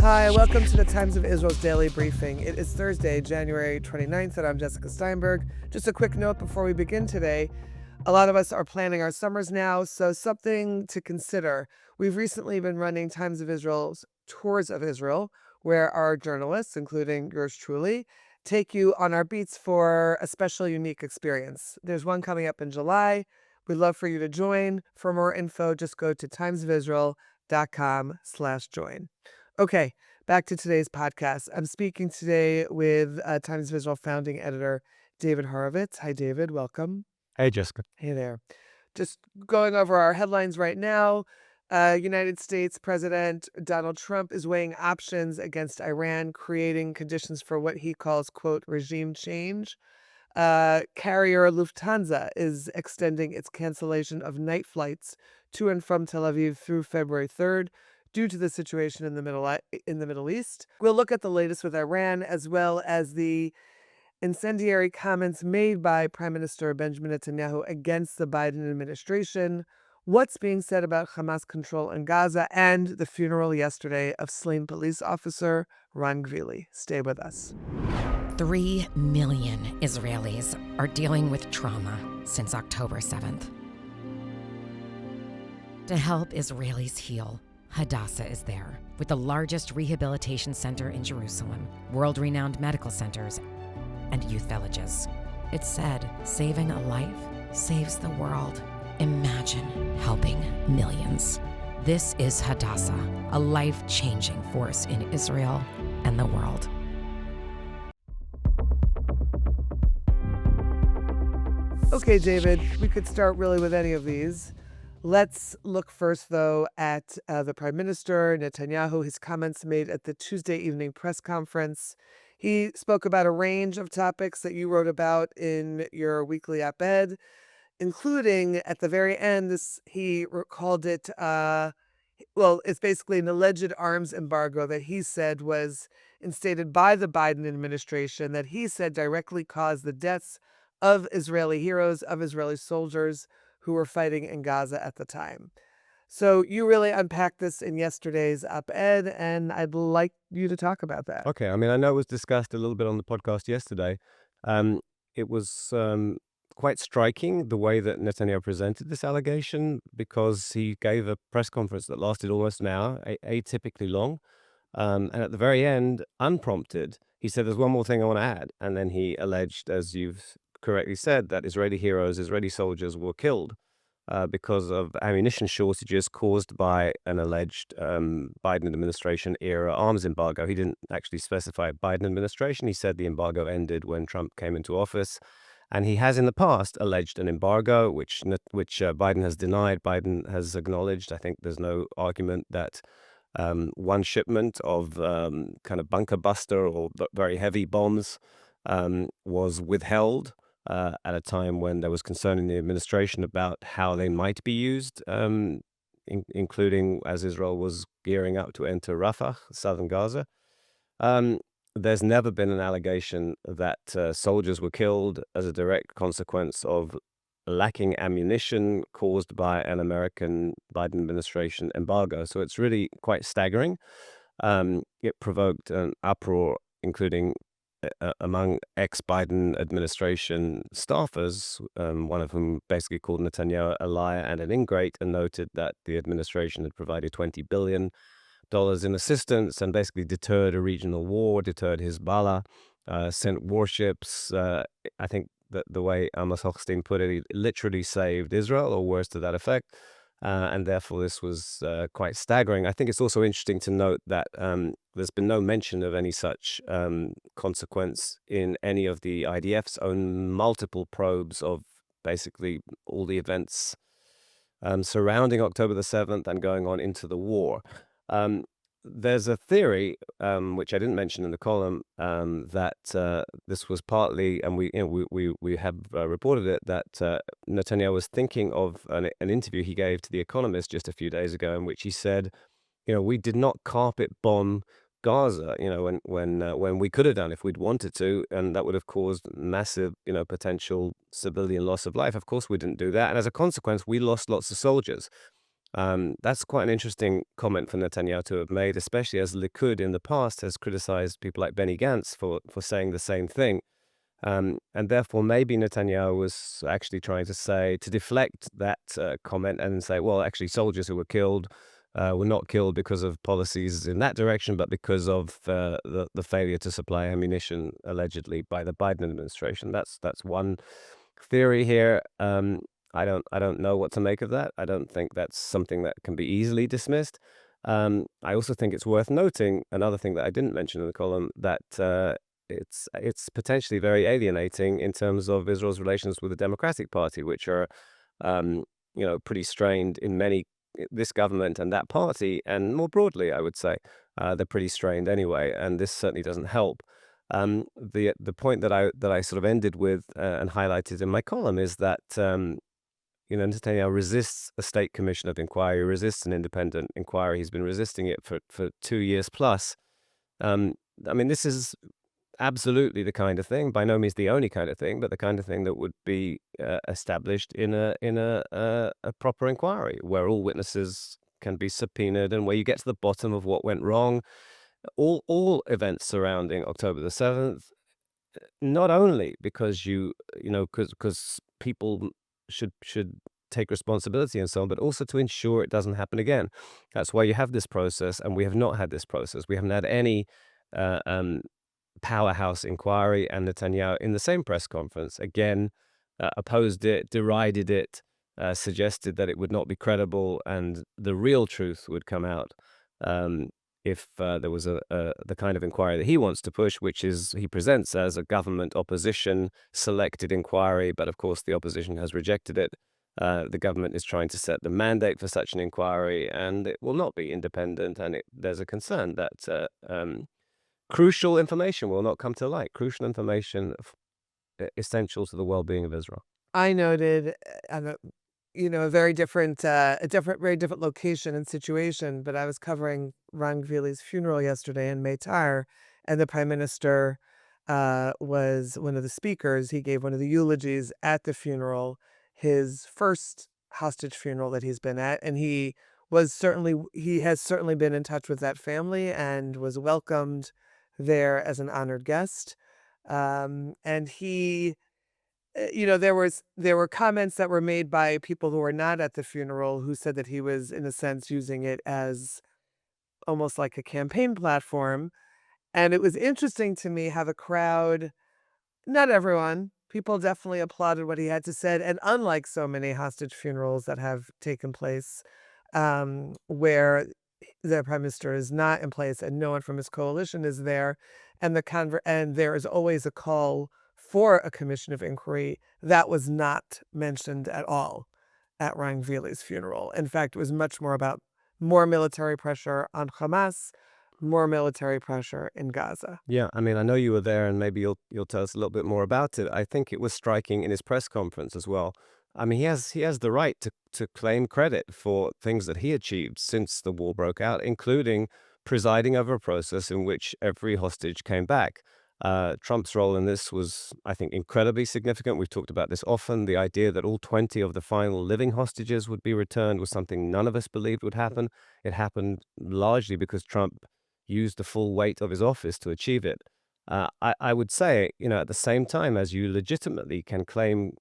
Hi, welcome to the Times of Israel's daily briefing. It is Thursday, January 29th, and I'm Jessica Steinberg. Just a quick note before we begin today. A lot of us are planning our summers now, so something to consider. We've recently been running Times of Israel's Tours of Israel, where our journalists, including yours truly, take you on our beats for a special, unique experience. There's one coming up in July. We'd love for you to join. For more info, just go to timesofisrael.com/join. Okay, back to today's podcast. I'm speaking today with Times of Israel founding editor David Horovitz. Hi, David. Welcome. Hey, Jessica. Hey there. Just going over our headlines right now. United States President Donald Trump is weighing options against Iran, creating conditions for what he calls, quote, regime change. Carrier Lufthansa is extending its cancellation of night flights to and from Tel Aviv through February 3rd due to the situation in the Middle East. We'll look at the latest with Iran, as well as the incendiary comments made by Prime Minister Benjamin Netanyahu against the Biden administration, what's being said about Hamas control in Gaza, and the funeral yesterday of slain police officer Ron Gvili. Stay with us. 3 million Israelis are dealing with trauma since October 7th. To help Israelis heal, Hadassah is there, with the largest rehabilitation center in Jerusalem, world-renowned medical centers, and youth villages. It's said, saving a life saves the world. Imagine helping millions. This is Hadassah, a life-changing force in Israel and the world. Okay, David, we could start really with any of these. Let's look first, though, at the Prime Minister, Netanyahu, his comments made at the Tuesday evening press conference. He spoke about a range of topics that you wrote about in your weekly op-ed, including, at the very end, he called it, it's basically an alleged arms embargo that he said was instated by the Biden administration, that he said directly caused the deaths of Israeli heroes, of Israeli soldiers who were fighting in Gaza at the time. So you really unpacked this in yesterday's op-ed, and I'd like you to talk about that. Okay, I know it was discussed a little bit on the podcast yesterday. It was quite striking the way that Netanyahu presented this allegation, because he gave a press conference that lasted almost an hour, atypically long. And at the very end, unprompted, he said, there's one more thing I want to add. And then he alleged, as you've correctly said, that Israeli heroes, Israeli soldiers were killed because of ammunition shortages caused by an alleged Biden administration era arms embargo. He didn't actually specify Biden administration. He said the embargo ended when Trump came into office. And he has in the past alleged an embargo, which Biden has denied. Biden has acknowledged. I think there's no argument that one shipment of kind of bunker buster or very heavy bombs was withheld at a time when there was concern in the administration about how they might be used, including as Israel was gearing up to enter Rafah, southern Gaza. There's never been an allegation that soldiers were killed as a direct consequence of lacking ammunition caused by an American Biden administration embargo. So it's really quite staggering. It provoked an uproar, including among ex-Biden administration staffers, one of whom basically called Netanyahu a liar and an ingrate, and noted that the administration had provided $20 billion in assistance and basically deterred a regional war, deterred Hezbollah, sent warships. I think that the way Amos Hochstein put it, he literally saved Israel, or words to that effect. And therefore, this was quite staggering. I think it's also interesting to note that there's been no mention of any such consequence in any of the IDF's own multiple probes of basically all the events surrounding October the 7th and going on into the war. There's a theory, which I didn't mention in the column, that this was partly, and we have reported it, that Netanyahu was thinking of an interview he gave to The Economist just a few days ago, in which he said, we did not carpet bomb Gaza, when we could have done if we'd wanted to, and that would have caused massive, potential civilian loss of life. Of course, we didn't do that, and as a consequence, we lost lots of soldiers. That's quite an interesting comment for Netanyahu to have made, especially as Likud in the past has criticized people like Benny Gantz for saying the same thing. And therefore, maybe Netanyahu was actually trying to deflect that comment and say, well, actually, soldiers who were killed were not killed because of policies in that direction, but because of the failure to supply ammunition, allegedly, by the Biden administration. That's one theory here. I don't know what to make of that. I don't think that's something that can be easily dismissed. I also think it's worth noting another thing that I didn't mention in the column, that it's potentially very alienating in terms of Israel's relations with the Democratic Party, which are pretty strained in this government and that party, and more broadly, I would say they're pretty strained anyway, and this certainly doesn't help. The point that I sort of ended with and highlighted in my column is that Netanyahu resists a state commission of inquiry, resists an independent inquiry. He's been resisting it for 2 years plus. I mean, this is absolutely the kind of thing, by no means the only kind of thing, but the kind of thing that would be established in a proper inquiry, where all witnesses can be subpoenaed and where you get to the bottom of what went wrong. All events surrounding October the 7th, not only because because people should take responsibility and so on, but also to ensure it doesn't happen again. That's why you have this process, and we have not had this process. We haven't had any uh, um, powerhouse inquiry, and Netanyahu, in the same press conference, again opposed it, derided it, suggested that it would not be credible, and the real truth would come out um, if there was the kind of inquiry that he wants to push, which is he presents as a government opposition selected inquiry, but of course the opposition has rejected it. The government is trying to set the mandate for such an inquiry, and it will not be independent, and there's a concern that crucial information will not come to light. Crucial information essential to the well-being of Israel. I noted on very different location and situation, but I was covering Ron Gvili's funeral yesterday in Meitar, and the prime minister was one of the speakers. He gave one of the eulogies at the funeral, his first hostage funeral that he's been at, and he has certainly been in touch with that family and was welcomed there as an honored guest. And there were comments that were made by people who were not at the funeral who said that he was, in a sense, using it as almost like a campaign platform. And it was interesting to me how the crowd, not everyone, people definitely applauded what he had to say. And unlike so many hostage funerals that have taken place, where the prime minister is not in place and no one from his coalition is there, and there is always a call for a commission of inquiry, that was not mentioned at all at Ryan Gvili's funeral. In fact, it was much more about more military pressure on Hamas, more military pressure in Gaza. Yeah, I mean, I know you were there, and maybe you'll tell us a little bit more about it. I think it was striking in his press conference as well. I mean, he has the right to claim credit for things that he achieved since the war broke out, including presiding over a process in which every hostage came back. Trump's role in this was, I think, incredibly significant. We've talked about this often. The idea that all 20 of the final living hostages would be returned was something none of us believed would happen. It happened largely because Trump used the full weight of his office to achieve it. I would say, at the same time as you legitimately can claim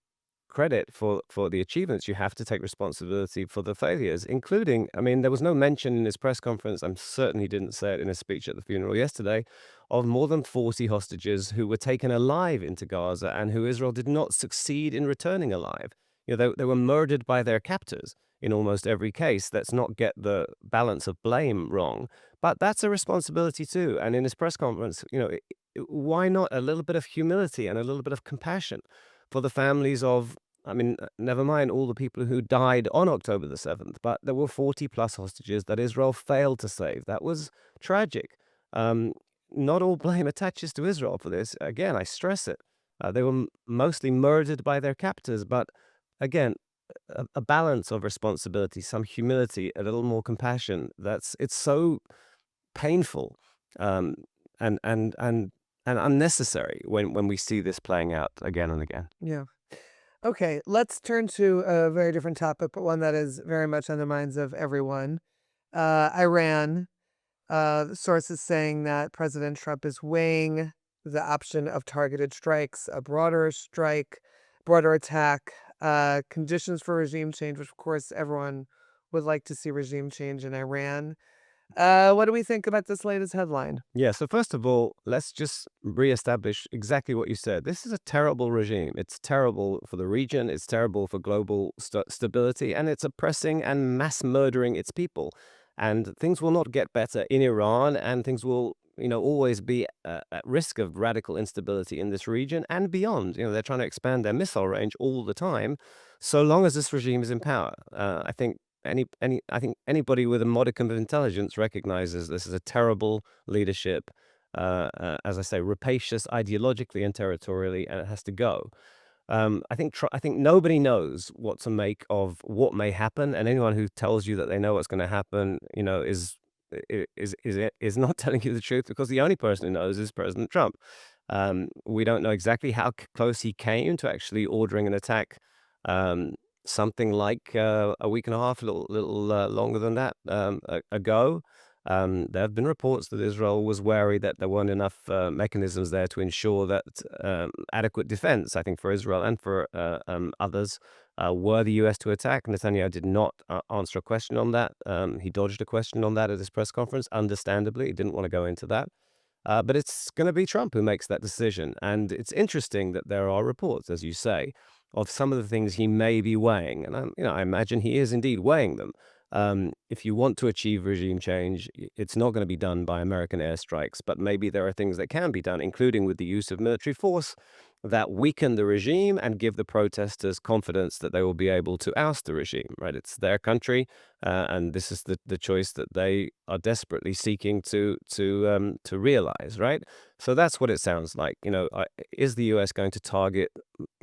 credit for the achievements, you have to take responsibility for the failures, including, I mean, there was no mention in his press conference, I'm certain he didn't say it in his speech at the funeral yesterday, of more than 40 hostages who were taken alive into Gaza and who Israel did not succeed in returning alive. They were murdered by their captors in almost every case. Let's not get the balance of blame wrong, but that's a responsibility too. And in his press conference, why not a little bit of humility and a little bit of compassion for the families of, I mean, never mind all the people who died on October the 7th, but there were 40 plus hostages that Israel failed to save. That was tragic. Not all blame attaches to Israel for this. Again, I stress it. They were mostly murdered by their captors, but again, a balance of responsibility, some humility, a little more compassion. It's so painful um, and unnecessary when we see this playing out again and again. Yeah. Okay, let's turn to a very different topic, but one that is very much on the minds of everyone. Iran. The sources saying that President Trump is weighing the option of targeted strikes, a broader strike, broader attack, conditions for regime change, which of course everyone would like to see regime change in Iran. What do we think about this latest headline? Yeah, so first of all, let's just reestablish exactly what you said. This is a terrible regime. It's terrible for the region, it's terrible for global stability, and it's oppressing and mass murdering its people. And things will not get better in Iran, and things will, always be at risk of radical instability in this region and beyond. They're trying to expand their missile range all the time, so long as this regime is in power. I think anybody with a modicum of intelligence recognizes this is a terrible leadership, as I say, rapacious ideologically and territorially, and it has to go. I think nobody knows what to make of what may happen, and anyone who tells you that they know what's going to happen, is not telling you the truth, because the only person who knows is President Trump. We don't know exactly how close he came to actually ordering an attack. Something like a week and a half, a little longer than that, ago. There have been reports that Israel was wary that there weren't enough mechanisms there to ensure that adequate defense, I think, for Israel and for others, were the U.S. to attack. Netanyahu did not answer a question on that. He dodged a question on that at his press conference, understandably. He didn't want to go into that. But it's going to be Trump who makes that decision. And it's interesting that there are reports, as you say, of some of the things he may be weighing. And I imagine he is indeed weighing them. If you want to achieve regime change, it's not going to be done by American airstrikes, but maybe there are things that can be done, including with the use of military force, that weaken the regime and give the protesters confidence that they will be able to oust the regime, right? It's their country, and this is the choice that they are desperately seeking to realize, right? So that's what it sounds like. Is the U.S. going to target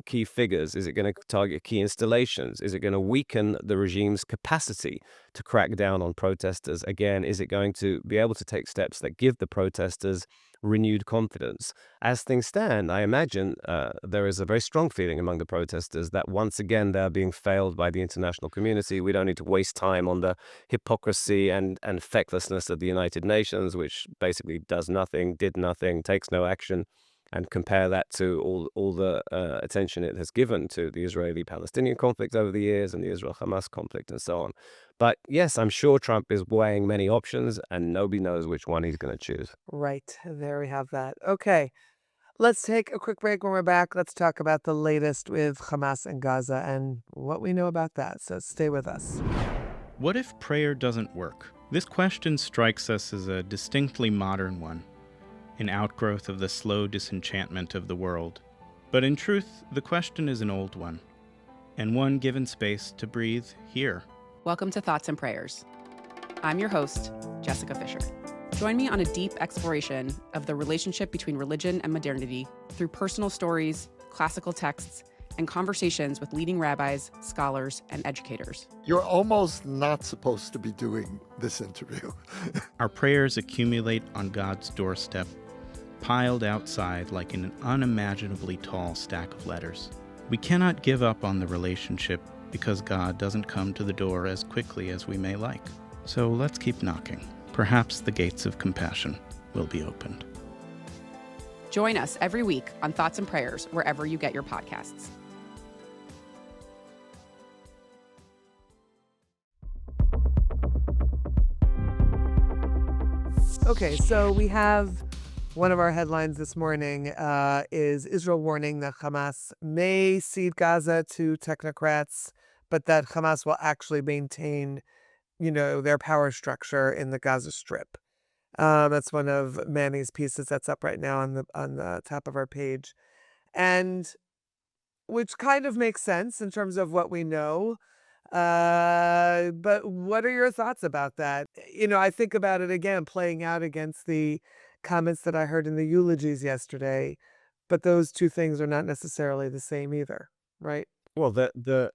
key figures? Is it going to target key installations? Is it going to weaken the regime's capacity to crack down on protesters? Again, is it going to be able to take steps that give the protesters renewed confidence? As things stand, I imagine there is a very strong feeling among the protesters that once again they're being failed by the international community. We don't need to waste time on the hypocrisy and fecklessness of the United Nations, which basically does nothing, did nothing, takes no action, and compare that to all the attention it has given to the Israeli-Palestinian conflict over the years and the Israel-Hamas conflict and so on. But yes, I'm sure Trump is weighing many options, and nobody knows which one he's going to choose. Right, there we have that. Okay, let's take a quick break. When we're back, let's talk about the latest with Hamas and Gaza and what we know about that. So stay with us. What if prayer doesn't work? This question strikes us as a distinctly modern one, an outgrowth of the slow disenchantment of the world. But in truth, the question is an old one, and one given space to breathe here. Welcome to Thoughts and Prayers. I'm your host, Jessica Fisher. Join me on a deep exploration of the relationship between religion and modernity through personal stories, classical texts, and conversations with leading rabbis, scholars, and educators. You're almost not supposed to be doing this interview. Our prayers accumulate on God's doorstep, piled outside like an unimaginably tall stack of letters. We cannot give up on the relationship because God doesn't come to the door as quickly as we may like. So let's keep knocking. Perhaps the gates of compassion will be opened. Join us every week on Thoughts and Prayers wherever you get your podcasts. Okay, so we have one of our headlines this morning is Israel warning that Hamas may cede Gaza to technocrats, but that Hamas will actually maintain, their power structure in the Gaza Strip. That's one of Manny's pieces that's up right now on the top of our page, and which kind of makes sense in terms of what we know. But what are your thoughts about that? I think about it again, playing out against the comments that I heard in the eulogies yesterday, but those two things are not necessarily the same either, right? Well, go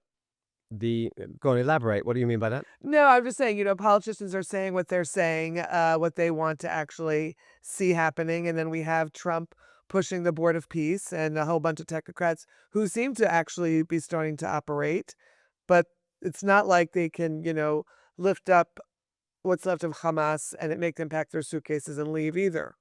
on, elaborate. What do you mean by that? No, I'm just saying, politicians are saying what they're saying, what they want to actually see happening. And then we have Trump pushing the Board of Peace and a whole bunch of technocrats who seem to actually be starting to operate. But it's not like they can, lift up what's left of Hamas and it make them pack their suitcases and leave either.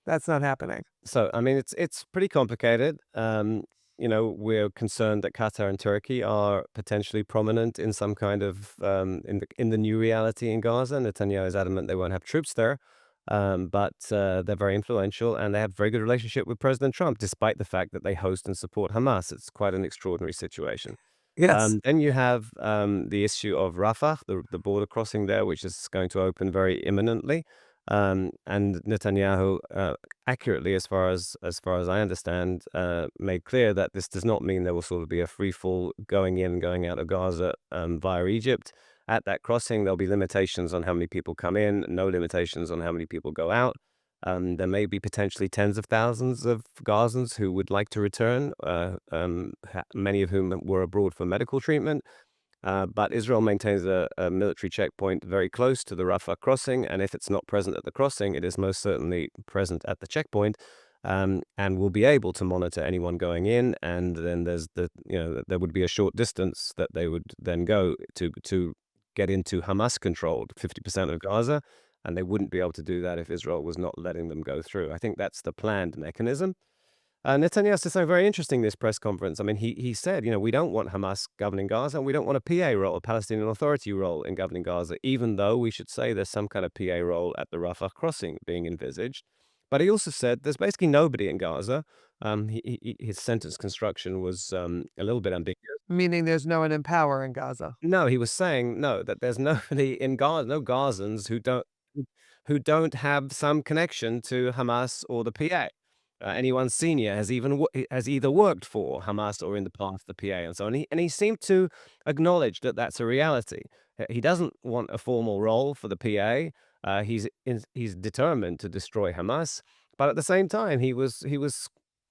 That's not happening. So, I mean, it's pretty complicated. We're concerned that Qatar and Turkey are potentially prominent in some kind of in the new reality in Gaza. Netanyahu is adamant they won't have troops there, but they're very influential and they have a very good relationship with President Trump, despite the fact that they host and support Hamas. It's quite an extraordinary situation. Yes. Then you have the issue of Rafah, the border crossing there, which is going to open very imminently. And Netanyahu, accurately, as far as I understand, made clear that this does not mean there will sort of be a free fall going in and going out of Gaza via Egypt. At that crossing, there'll be limitations on how many people come in, no limitations on how many people go out. There may be potentially tens of thousands of Gazans who would like to return, many of whom were abroad for medical treatment. But Israel maintains a military checkpoint very close to the Rafah crossing, and if it's not present at the crossing, it is most certainly present at the checkpoint, and will be able to monitor anyone going in. And then there's there would be a short distance that they would then go to get into Hamas-controlled 50% of Gaza, and they wouldn't be able to do that if Israel was not letting them go through. I think that's the planned mechanism. Netanyahu said something very interesting this press conference. I mean, he said, we don't want Hamas governing Gaza, and we don't want a PA role, a Palestinian Authority role in governing Gaza, even though we should say there's some kind of PA role at the Rafah crossing being envisaged. But he also said there's basically nobody in Gaza. His sentence construction was a little bit ambiguous. Meaning there's no one in power in Gaza. No, he was saying, no, that there's nobody in Gaza, no Gazans who don't have some connection to Hamas or the PA. Anyone senior has either worked for Hamas or in the past the PA and so on. And he seemed to acknowledge that that's a reality. He doesn't want a formal role for the PA. He's determined to destroy Hamas, but at the same time he was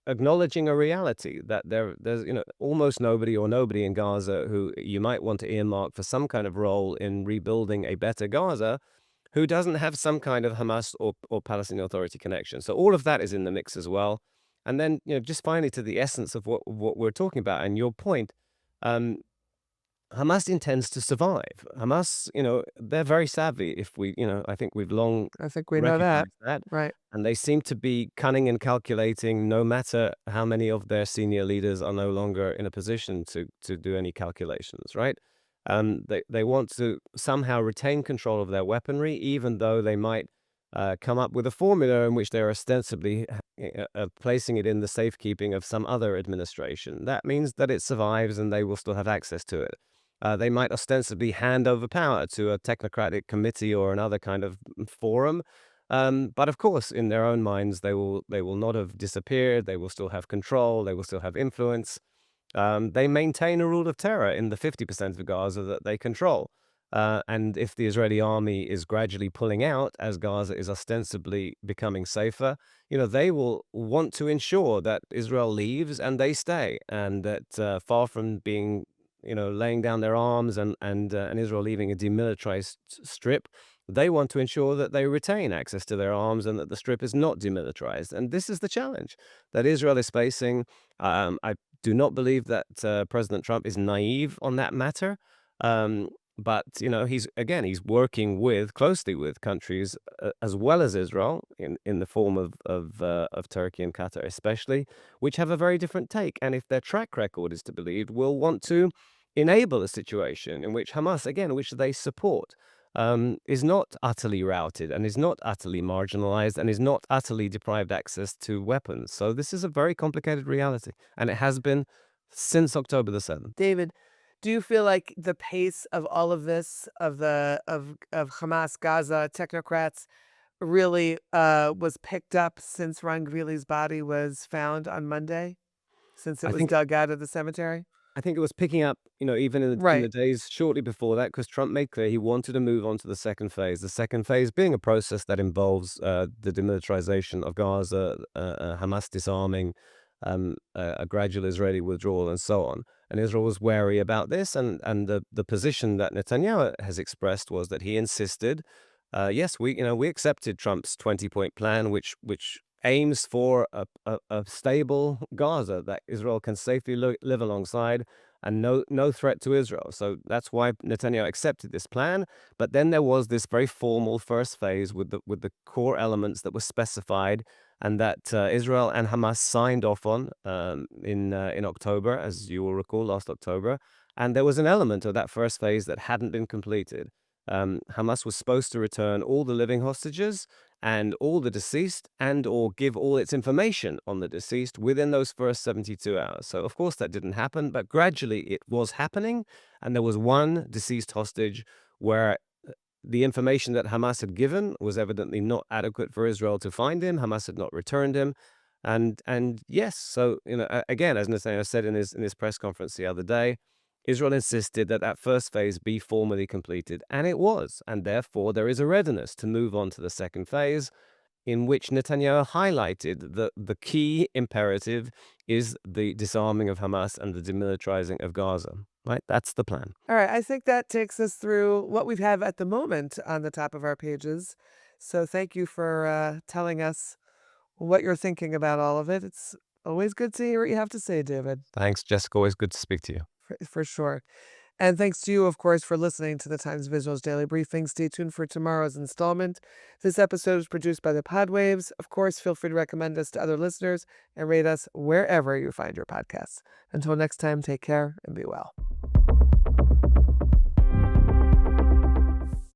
acknowledging a reality that there's almost nobody or nobody in Gaza who you might want to earmark for some kind of role in rebuilding a better Gaza, who doesn't have some kind of Hamas or Palestinian Authority connection. So all of that is in the mix as well. And then, just finally to the essence of what we're talking about and your point, Hamas intends to survive. Hamas, they're very savvy. I think we've long I think we know that. recognized that. Right. And they seem to be cunning and calculating, no matter how many of their senior leaders are no longer in a position to do any calculations, right? They want to somehow retain control of their weaponry, even though they might come up with a formula in which they're ostensibly placing it in the safekeeping of some other administration. That means that it survives and they will still have access to it. They might ostensibly hand over power to a technocratic committee or another kind of forum. But of course, in their own minds, they will not have disappeared. They will still have control. They will still have influence. They maintain a rule of terror in the 50% of Gaza that they control. And if the Israeli army is gradually pulling out, as Gaza is ostensibly becoming safer, they will want to ensure that Israel leaves and they stay, and that far from being, laying down their arms and Israel leaving a demilitarized strip, they want to ensure that they retain access to their arms and that the strip is not demilitarized. And this is the challenge that Israel is facing. I do not believe that President Trump is naive on that matter. But he's working closely with countries as well as Israel in the form of Turkey and Qatar especially, which have a very different take. And if their track record is to be believed, will want to enable a situation in which Hamas, again, which they support, is not utterly routed and is not utterly marginalized and is not utterly deprived access to weapons. So this is a very complicated reality, and it has been since October the 7th. David, do you feel like the pace of all of this, of Hamas, Gaza, technocrats, really was picked up since Ron Greeley's body was found on Monday? Since it was dug out of the cemetery? I think it was picking up, even in the days shortly before that, because Trump made clear he wanted to move on to the second phase. The second phase being a process that involves the demilitarization of Gaza, Hamas disarming, a gradual Israeli withdrawal, and so on. And Israel was wary about this, and the position that Netanyahu has expressed was that he insisted, yes, we accepted Trump's 20-point plan, which aims for a stable Gaza that Israel can safely live alongside, and no threat to Israel. So that's why Netanyahu accepted this plan. But then there was this very formal first phase with the core elements that were specified, and that Israel and Hamas signed off on in October, as you will recall, last October. And there was an element of that first phase that hadn't been completed. Hamas was supposed to return all the living hostages and all the deceased, and or give all its information on the deceased within those first 72 hours. So of course that didn't happen, but gradually it was happening. And there was one deceased hostage where the information that Hamas had given was evidently not adequate for Israel to find him. Hamas had not returned him. And yes, so again, as Netanyahu said in his press conference the other day, Israel insisted that that first phase be formally completed, and it was. And therefore, there is a readiness to move on to the second phase, in which Netanyahu highlighted that the key imperative is the disarming of Hamas and the demilitarizing of Gaza. Right? That's the plan. All right, I think that takes us through what we have at the moment on the top of our pages. So thank you for telling us what you're thinking about all of it. It's always good to hear what you have to say, David. Thanks, Jessica. Always good to speak to you. For sure. And thanks to you, of course, for listening to the Times Visuals Daily Briefing. Stay tuned for tomorrow's installment. This episode was produced by the Podwaves. Of course, feel free to recommend us to other listeners and rate us wherever you find your podcasts. Until next time, take care and be well.